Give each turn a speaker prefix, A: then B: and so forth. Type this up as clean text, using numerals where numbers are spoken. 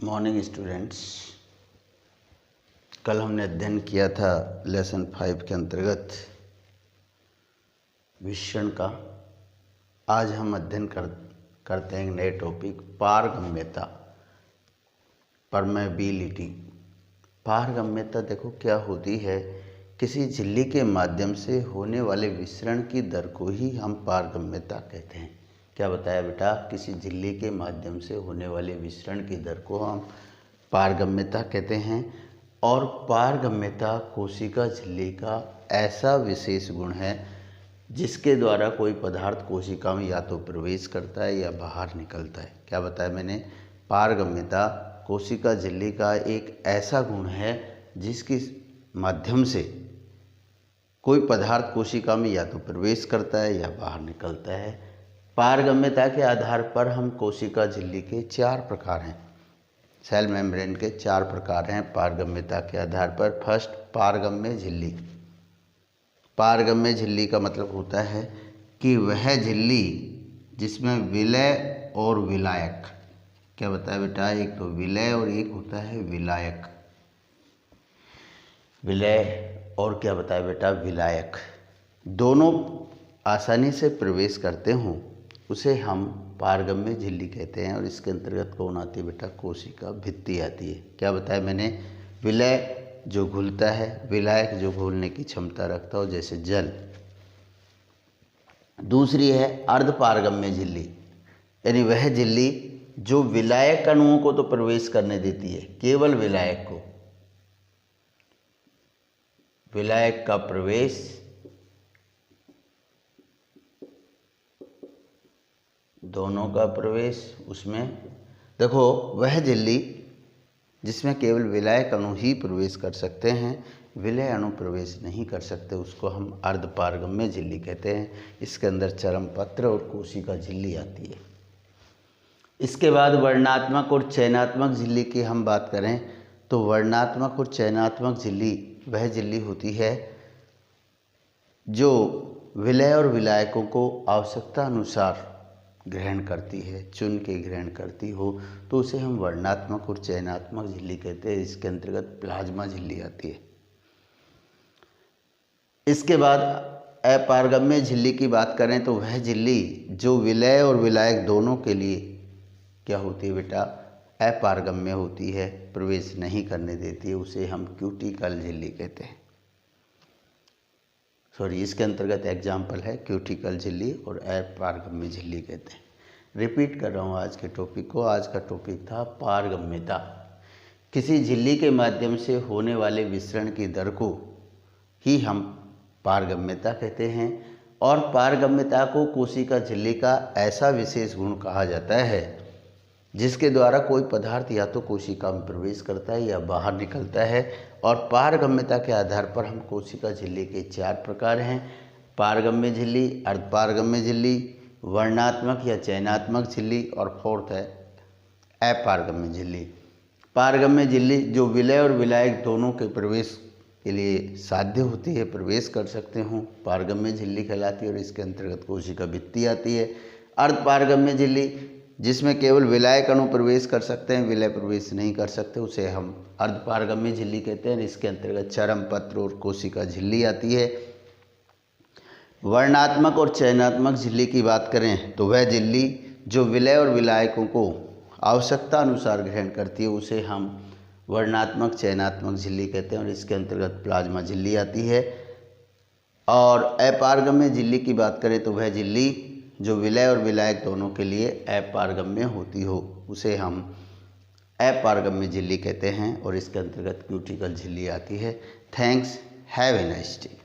A: Morning students. कल हमने अध्ययन किया था लेसन 5 के अंतर्गत विषण का। आज हम अध्ययन करते हैं एक नए टॉपिक पारगम्यता, परमेबिलिटी। पारगम्यता देखो क्या होती है, किसी झिल्ली के माध्यम से होने वाले विसरण की दर को ही हम पारगम्यता कहते हैं। क्या बताया बेटा? किसी झिल्ली के माध्यम से होने वाले विसरण की दर को हम पारगम्यता कहते हैं। और पारगम्यता कोशिका झिल्ली का ऐसा विशेष गुण है जिसके द्वारा कोई पदार्थ कोशिका में या तो प्रवेश करता है या बाहर निकलता है। क्या बताया मैंने? पारगम्यता कोशिका झिल्ली का एक ऐसा गुण है जिसके माध्यम से कोई पदार्थ कोशिका में या तो प्रवेश करता है या बाहर निकलता है। पारगम्यता के आधार पर हम कोशिका झिल्ली के 4 प्रकार हैं, सेल मेम्ब्रेन के 4 प्रकार हैं पारगम्यता के आधार पर। फर्स्ट, पारगम्य झिल्ली। पारगम्य झिल्ली का मतलब होता है कि वह झिल्ली जिसमें विलय और विलायक, क्या बताया बेटा? एक तो विलय और एक होता है विलायक। विलय और क्या बताया बेटा? विलायक, दोनों आसानी से प्रवेश करते हों उसे हम पारगम्य झिल्ली कहते हैं। और इसके अंतर्गत कौन आती है बेटा? कोशिका भित्ति आती है। क्या बताया मैंने? विलय जो घुलता है, विलायक जो घोलने की क्षमता रखता हो जैसे जल। दूसरी है अर्धपारगम्य झिल्ली, यानी वह झिल्ली जो विलायक अणुओं को तो प्रवेश करने देती है, केवल विलायक को। विलायक का प्रवेश दोनों का प्रवेश उसमें। देखो, वह झिल्ली जिसमें केवल विलायक अणु ही प्रवेश कर सकते हैं, विलय अणु प्रवेश नहीं कर सकते, उसको हम अर्धपारगम्य झिल्ली कहते हैं। इसके अंदर चरमपत्र और कोशिका झिल्ली आती है। इसके बाद वर्णनात्मक और चयनात्मक झिल्ली की हम बात करें तो वर्णनात्मक और चयनात्मक झिल्ली वह झिल्ली होती है जो विलय और विलायकों को आवश्यकता अनुसार ग्रहण करती है, चुन के ग्रहण करती हो तो उसे हम वर्णनात्मक और चयनात्मक झिल्ली कहते हैं। इसके अंतर्गत प्लाज्मा झिल्ली आती है। इसके बाद अपारगम्य झिल्ली की बात करें तो वह झिल्ली जो विलय और विलायक दोनों के लिए क्या होती है बेटा? अपारगम्य होती है, प्रवेश नहीं करने देती है, उसे हम क्यूटिकल झिल्ली कहते हैं। इसके अंतर्गत एग्जाम्पल है क्यूटिकल झिल्ली और अपारगम्य झिल्ली कहते हैं। रिपीट कर रहा हूँ आज के टॉपिक को। आज का टॉपिक था पारगम्यता। किसी झिल्ली के माध्यम से होने वाले विसरण की दर को ही हम पारगम्यता कहते हैं। और पारगम्यता को कोशिका झिल्ली का ऐसा विशेष गुण कहा जाता है जिसके द्वारा कोई पदार्थ या तो कोशिका में प्रवेश करता है या बाहर निकलता है। और पारगम्यता के आधार पर हम कोशिका झिल्ली के 4 प्रकार हैं, पारगम्य झिल्ली, अर्धपारगम्य झिल्ली, वर्णनात्मक या चयनात्मक झिल्ली और फोर्थ है अपारगम्य झिल्ली। पारगम्य झिल्ली जो विलय और विलायक दोनों के प्रवेश के लिए साध्य होती है, प्रवेश कर सकते हों, पारगम्य झिल्ली कहलाती है और इसके अंतर्गत कोशिका भित्ति आती है। अर्धपारगम्य झिल्ली जिसमें केवल विलायक अणु प्रवेश कर सकते हैं, विलय प्रवेश नहीं कर सकते, उसे हम अर्धपारगम्य झिल्ली कहते हैं। इसके अंतर्गत चरमपत्र और कोशिका झिल्ली आती है। वर्णनात्मक और चयनात्मक झिल्ली की बात करें तो वह झिल्ली जो विलय और विलायकों को आवश्यकता अनुसार ग्रहण करती है उसे हम वर्णनात्मक चयनात्मक झिल्ली कहते हैं और इसके अंतर्गत प्लाज्मा झिल्ली आती है। और अपारगम्य झिल्ली की बात करें तो वह झिल्ली जो विलय और विलायक दोनों के लिए अपारगम्य होती हो उसे हम अपारगम्य झिल्ली कहते हैं और इसके अंतर्गत क्यूटिकल झिल्ली आती है। Thanks, have a nice day.